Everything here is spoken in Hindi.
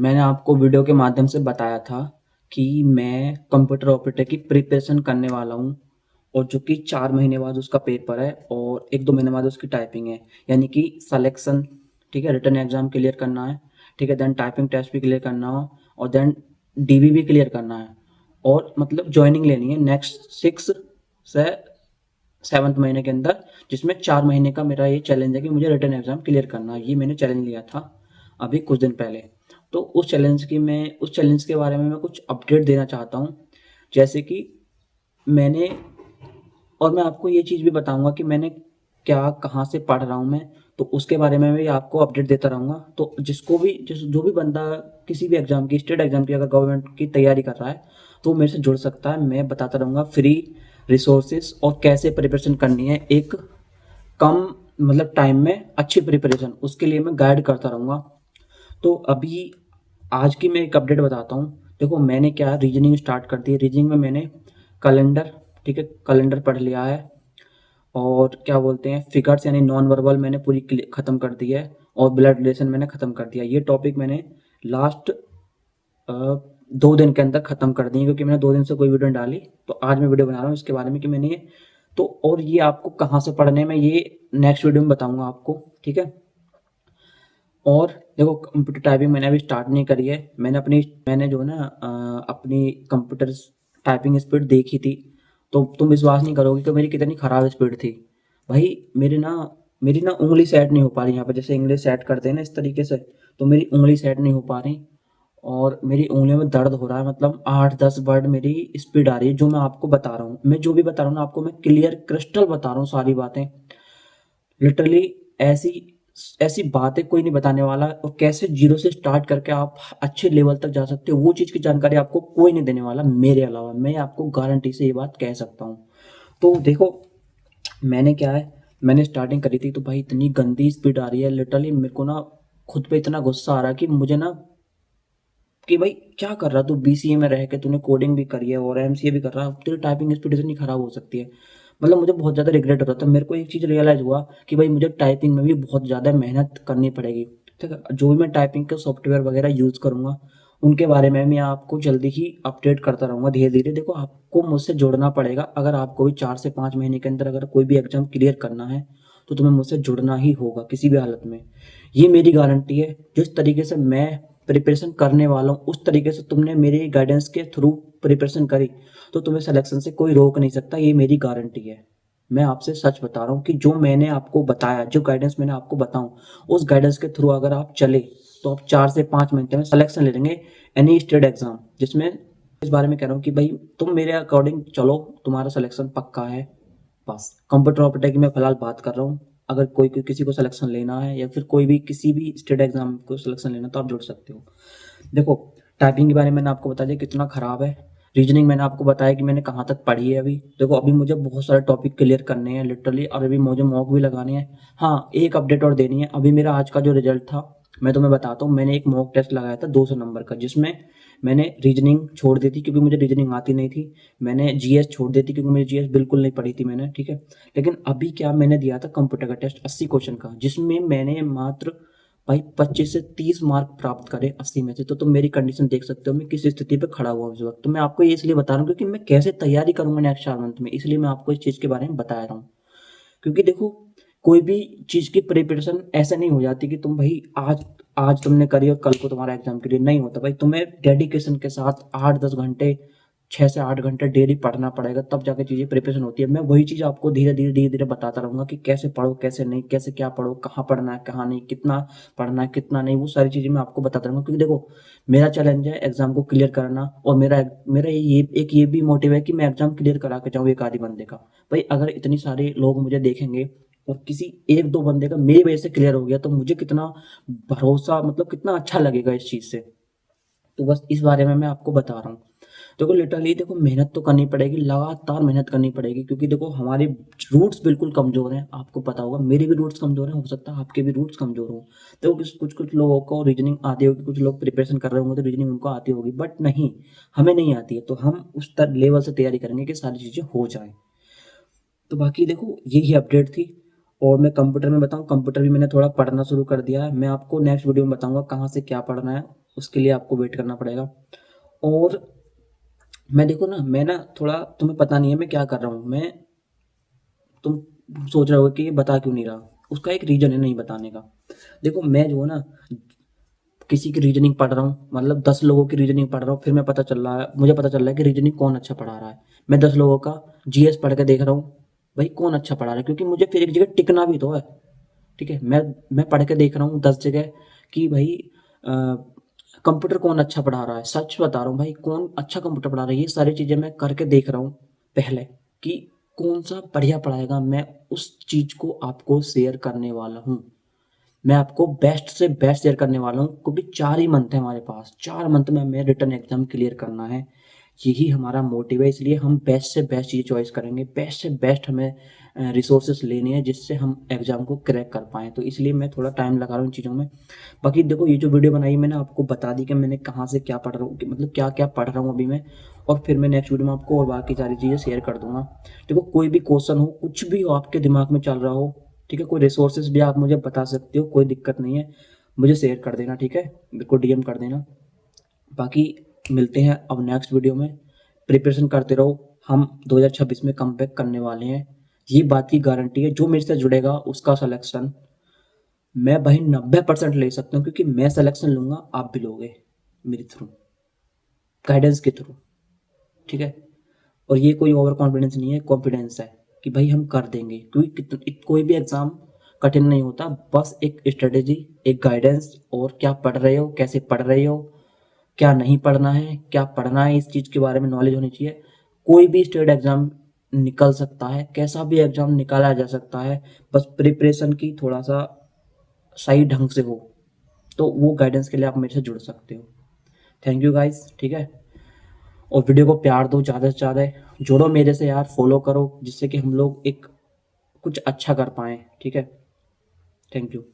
मैंने आपको वीडियो के माध्यम से बताया था कि मैं कंप्यूटर ऑपरेटर की प्रिपरेशन करने वाला हूँ और जो कि 4 महीने बाद उसका पेपर है और 1-2 महीने बाद उसकी टाइपिंग है। यानी कि सिलेक्शन, ठीक है, रिटन एग्ज़ाम क्लियर करना है, ठीक है, देन टाइपिंग टेस्ट भी क्लियर करना हो और देन डीवी भी क्लियर करना है और मतलब जॉइनिंग लेनी है नेक्स्ट 6 से 7th महीने के अंदर, जिसमें 4 महीने का मेरा ये चैलेंज है कि मुझे रिटन एग्ज़ाम क्लियर करना है। ये मैंने चैलेंज लिया था अभी कुछ दिन पहले। तो उस चैलेंज के बारे में मैं कुछ अपडेट देना चाहता हूँ। जैसे कि मैंने और मैं आपको ये चीज़ भी बताऊँगा कि मैंने क्या कहाँ से पढ़ रहा हूँ मैं, तो उसके बारे में भी आपको अपडेट देता रहूँगा। तो जो भी बंदा किसी भी एग्ज़ाम की, स्टेट एग्ज़ाम की, अगर गवर्नमेंट की तैयारी कर रहा है, तो वो मेरे से जुड़ सकता है। मैं बताता रहूँगा फ्री रिसोर्सेज़ और कैसे प्रिपरेशन करनी है एक कम मतलब टाइम में अच्छी प्रिपरेशन, उसके लिए मैं गाइड करता रहूँगा। तो अभी आज की मैं एक अपडेट बताता हूँ। देखो मैंने क्या रीजनिंग स्टार्ट कर दी है। रीजनिंग में मैंने कैलेंडर, ठीक है, कैलेंडर पढ़ लिया है और क्या बोलते हैं फिगर्स यानी नॉन वर्बल मैंने पूरी ख़त्म कर दी है और ब्लड रिलेशन मैंने ख़त्म कर दिया। ये टॉपिक मैंने लास्ट 2 दिन के अंदर ख़त्म कर दिए क्योंकि मैंने 2 दिन से कोई वीडियो नहीं डाली। तो आज मैं वीडियो बना रहा हूँ इसके बारे में कि मैंने ये तो और ये आपको कहाँ से पढ़ने में ये नेक्स्ट वीडियो में बताऊँगा आपको, ठीक है। और देखो कंप्यूटर टाइपिंग मैंने अभी स्टार्ट नहीं करी है। मैंने जो है ना अपनी कंप्यूटर टाइपिंग स्पीड देखी थी, तो तुम विश्वास नहीं करोगे कि मेरी कितनी ख़राब स्पीड थी। भाई मेरी ना उँगली सेट नहीं हो पा रही यहाँ पे, जैसे इंग्लिश सेट करते हैं ना इस तरीके से, तो मेरी उँगली सेट नहीं हो पा रही और मेरी उँगलियों में दर्द हो रहा है। मतलब 8-10 वर्ड मेरी स्पीड आ रही है जो मैं आपको बता रहा हूँ। मैं जो भी बता रहा हूँ ना आपको मैं क्लियर क्रिस्टल बता रहा हूँ सारी बातें। लिटरली ऐसी ऐसी बातें कोई नहीं बताने वाला और कैसे जीरो से स्टार्ट करके आप अच्छे लेवल तक जा सकते हो वो चीज़ की जानकारी आपको कोई नहीं देने वाला मेरे अलावा। मैं आपको गारंटी से ये बात कह सकता हूँ। तो देखो मैंने क्या है, मैंने स्टार्टिंग करी थी तो भाई इतनी गंदी स्पीड आ रही है, लिटरली मेरे को ना खुद पे इतना गुस्सा आ रहा है कि मुझे ना कि भाई क्या कर रहा तू, बीसीए में रह के तूने कोडिंग भी करी है और एमसीए भी कर रहा है, तेरी टाइपिंग स्पीड इतनी खराब हो सकती है। मतलब मुझे बहुत ज़्यादा रिग्रेट हो रहा था। मेरे को एक चीज़ रियलाइज़ हुआ कि भाई मुझे टाइपिंग में भी बहुत ज़्यादा मेहनत करनी पड़ेगी, ठीक है। जो भी मैं टाइपिंग के सॉफ्टवेयर वगैरह यूज़ करूँगा उनके बारे में मैं आपको जल्दी ही अपडेट करता रहूँगा धीरे धीरे। देखो आपको मुझसे जुड़ना पड़ेगा। अगर आपको भी 4 से 5 महीने के अंदर अगर कोई भी एग्जाम क्लियर करना है तो तुम्हें मुझसे जुड़ना ही होगा किसी भी हालत में। ये मेरी गारंटी है। जिस तरीके से मैं प्रिपरेशन करने वाला हूँ उस तरीके से तुमने मेरी गाइडेंस के थ्रू प्रिपरेशन करी तो तुम्हें सिलेक्शन से कोई रोक नहीं सकता। ये मेरी गारंटी है। मैं आपसे सच बता रहा हूँ कि जो मैंने आपको बताया, जो गाइडेंस मैंने आपको बताऊँ, उस गाइडेंस के थ्रू अगर आप चले तो आप 4 से 5 महीने में सिलेक्शन ले लेंगे एनी स्टेट एग्जाम। जिसमें इस बारे में कह रहा हूँ कि भाई तुम मेरे अकॉर्डिंग चलो, तुम्हारा सिलेक्शन पक्का है। बस कंप्यूटर ऑपरेटर की मैं फिलहाल बात कर रहा हूँ। अगर कोई किसी को सिलेक्शन लेना है या फिर कोई भी किसी भी स्टेट एग्जाम को सिलेक्शन लेना तो आप जुड़ सकते हो। देखो टाइपिंग के बारे में मैंने आपको बता दिया कितना ख़राब है। रीजनिंग मैंने आपको बताया कि मैंने कहाँ तक पढ़ी है अभी। देखो अभी मुझे बहुत सारे टॉपिक क्लियर करने हैं लिटरली और अभी मुझे मॉक भी लगाने हैं। हाँ एक अपडेट और देनी है। अभी मेरा आज का जो रिजल्ट था मैं तुम्हें बताता हूँ। मैंने एक मॉक टेस्ट लगाया था 200 नंबर का, जिसमें मैंने रीजनिंग छोड़ दी थी क्योंकि मुझे रीजनिंग आती नहीं थी। मैंने जीएस छोड़ दी थी क्योंकि मुझे जीएस बिल्कुल नहीं पढ़ी थी मैंने, ठीक है। लेकिन अभी क्या मैंने दिया था कंप्यूटर का टेस्ट 80 क्वेश्चन का, जिसमें मैंने मात्र भाई 25 से 30 मार्क प्राप्त करे 80 में से। तो तुम मेरी कंडीशन देख सकते हो मैं किस स्थिति पे खड़ा हुआ हूँ इस वक्त। तो मैं आपको ये इसलिए बता रहा हूँ क्योंकि मैं कैसे तैयारी करूंगा नेक्स्ट 4 मंथ में, इसलिए मैं आपको इस चीज़ के बारे में बता रहा हूँ। क्योंकि देखो कोई भी चीज़ की प्रिपरेशन ऐसे नहीं हो जाती कि तुम भाई आज आज तुमने करी और कल को तुम्हारा एग्जाम के लिए नहीं होता। भाई तुम्हें डेडिकेशन के साथ 8-10 घंटे, 6 से 8 घंटे डेली पढ़ना पड़ेगा, तब जाके चीज़ें प्रिपरेशन होती है। मैं वही चीज़ आपको धीरे धीरे बताता रहूँगा कि कैसे पढ़ो कैसे नहीं, कैसे क्या पढ़ो, कहाँ पढ़ना है कहाँ नहीं, कितना पढ़ना है कितना नहीं, वो सारी चीज़ें मैं आपको बताता रहूँगा। क्योंकि देखो मेरा चैलेंज है एग्जाम को क्लियर करना और मेरा मेरा ये भी मोटिव है कि मैं एग्जाम क्लियर करा के जाऊँ एक आधे बंदे का। भाई अगर इतनी सारे लोग मुझे देखेंगे और किसी 1-2 बंदे का मेरी वजह से क्लियर हो गया तो मुझे कितना भरोसा, मतलब कितना अच्छा लगेगा इस चीज़ से। तो बस इस बारे में मैं आपको बता रहा हूँ। देखो लिटरली देखो मेहनत तो करनी पड़ेगी, लगातार मेहनत करनी पड़ेगी क्योंकि देखो हमारे रूट्स बिल्कुल कमज़ोर हैं। आपको पता होगा मेरे भी रूट्स कमज़ोर हैं, हो सकता है आपके भी रूट्स कमज़ोर हों। देखो कुछ लोगों को रीजनिंग आती होगी, कुछ लोग प्रिपरेशन कर रहे होंगे तो रीजनिंग उनको आती होगी, बट नहीं, हमें नहीं आती है। तो हम उस लेवल से तैयारी करेंगे कि सारी चीज़ें हो जाएँ। तो बाकी देखो यही अपडेट थी। और मैं कंप्यूटर में बताऊँ, कंप्यूटर भी मैंने थोड़ा पढ़ना शुरू कर दिया है। मैं आपको नेक्स्ट वीडियो में बताऊँगा कहाँ से क्या पढ़ना है। उसके लिए आपको वेट करना पड़ेगा। और मैं देखो ना, मैं ना थोड़ा, तुम्हें पता नहीं है मैं क्या कर रहा हूँ। मैं, तुम सोच रहे हो कि ये बता क्यों नहीं रहा, उसका एक रीज़न है नहीं बताने का। देखो मैं जो है ना, किसी की रीजनिंग पढ़ रहा हूँ, मतलब 10 लोगों की रीजनिंग पढ़ रहा हूँ, फिर मुझे पता चल रहा है कि रीजनिंग कौन अच्छा पढ़ा रहा है। मैं 10 लोगों का जीएस पढ़ के देख रहा हूँ, भाई कौन अच्छा पढ़ा रहा है, क्योंकि मुझे फिर एक जगह टिकना भी तो है। ठीक है, मैं पढ़ के देख रहा हूँ 10 जगह कि भाई कंप्यूटर कौन अच्छा पढ़ा रहा है। सच बता रहा हूँ भाई, कौन अच्छा कंप्यूटर पढ़ा रहा है, ये सारी चीज़ें मैं करके देख रहा हूँ पहले कि कौन सा बढ़िया पढ़ाएगा। मैं उस चीज़ को आपको शेयर करने वाला हूँ। मैं आपको बेस्ट से बेस्ट शेयर करने वाला हूँ, क्योंकि 4 ही मंथ है हमारे पास। 4 मंथ में हमें रिटन एग्जाम क्लियर करना है, यही हमारा मोटिव है। इसलिए हम बेस्ट से बेस्ट चीज़ चॉइस करेंगे, बेस्ट से बेस्ट हमें रिसोर्सेस लेने हैं जिससे हम एग्जाम को क्रैक कर पाएँ। तो इसलिए मैं थोड़ा टाइम लगा रहा हूँ इन चीज़ों में। बाकी देखो, ये जो वीडियो बनाई मैंने आपको बता दी कि मैंने कहाँ से क्या पढ़ रहा हूँ, मतलब क्या क्या पढ़ रहा हूँ अभी मैं। और फिर मैं नेक्स्ट वीडियो में आपको और बाकी सारी चीज़ें शेयर कर दूंगा। देखो, कोई भी क्वेश्चन हो, कुछ भी हो आपके दिमाग में चल रहा हो, ठीक है, कोई रिसोर्सेज भी आप मुझे बता सकते हो, कोई दिक्कत नहीं है, मुझे शेयर कर देना, ठीक है, मेरे को डीएम कर देना। बाकी मिलते हैं अब नेक्स्ट वीडियो में। प्रिपरेशन करते रहो, हम 2026 में कमबैक करने वाले हैं, ये बात की गारंटी है। जो मेरे से जुड़ेगा उसका सिलेक्शन मैं भाई 90% ले सकता हूँ, क्योंकि मैं सिलेक्शन लूँगा, आप भी लोगे मेरे थ्रू, गाइडेंस के थ्रू, ठीक है। और ये कोई ओवर कॉन्फिडेंस नहीं है, कॉन्फिडेंस है कि भाई हम कर देंगे, क्योंकि कोई भी एग्ज़ाम कठिन नहीं होता। बस एक स्ट्रेटेजी, एक गाइडेंस, और क्या पढ़ रहे हो, कैसे पढ़ रहे हो, क्या नहीं पढ़ना है, क्या पढ़ना है, इस चीज़ के बारे में नॉलेज होनी चाहिए। कोई भी स्टेट एग्ज़ाम निकल सकता है, कैसा भी एग्ज़ाम निकाला जा सकता है, बस प्रिपरेशन की थोड़ा सा सही ढंग से हो, तो वो गाइडेंस के लिए आप मेरे से जुड़ सकते हो। थैंक यू गाइस, ठीक है। और वीडियो को प्यार दो, ज़्यादा से ज़्यादा जुड़ो मेरे से यार, फॉलो करो, जिससे कि हम लोग एक कुछ अच्छा कर पाएँ, ठीक है। Thank you.